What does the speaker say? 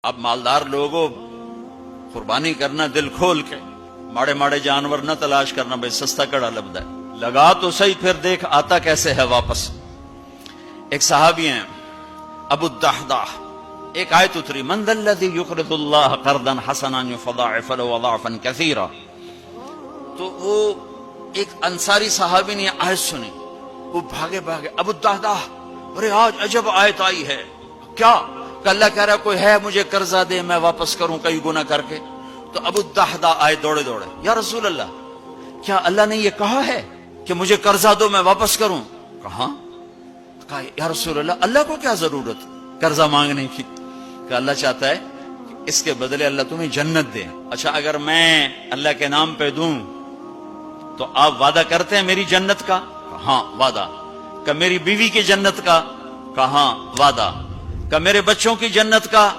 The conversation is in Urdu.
اب مالدار لوگوں قربانی کرنا دل کھول کے، ماڑے ماڑے جانور نہ تلاش کرنا، بھائی سستا کڑا لبدا ہے، لگا تو صحیح پھر دیکھ آتا کیسے ہے واپس۔ ایک صحابی ہیں ابو الدحداح، ایک آیت اتری من ذا الذی یقرض اللہ قرضا حسنا یضاعف له اضعافا کثیرا، تو وہ ایک انصاری صحابی نے آیت سنی، وہ بھاگے ابو الدحداح، ارے آج عجب آیت آئی ہے، کیا کہ اللہ کہہ رہا کوئی ہے مجھے قرضہ دے میں واپس کروں کئی گنا کر کے۔ تو ابو الدحداح آئے دوڑے یا رسول اللہ، کیا اللہ نے یہ کہا ہے کہ مجھے قرضہ دو میں واپس کروں؟ کہا یا رسول اللہ، اللہ کو کیا ضرورت قرضہ مانگنے کی، کہ اللہ چاہتا ہے کہ اس کے بدلے اللہ تمہیں جنت دے۔ اچھا اگر میں اللہ کے نام پہ دوں تو آپ وعدہ کرتے ہیں میری جنت کا؟ ہاں وعدہ۔ کہ میری بیوی کی جنت کا؟ کہاں وعدہ۔ کہ میرے بچوں کی جنت کا؟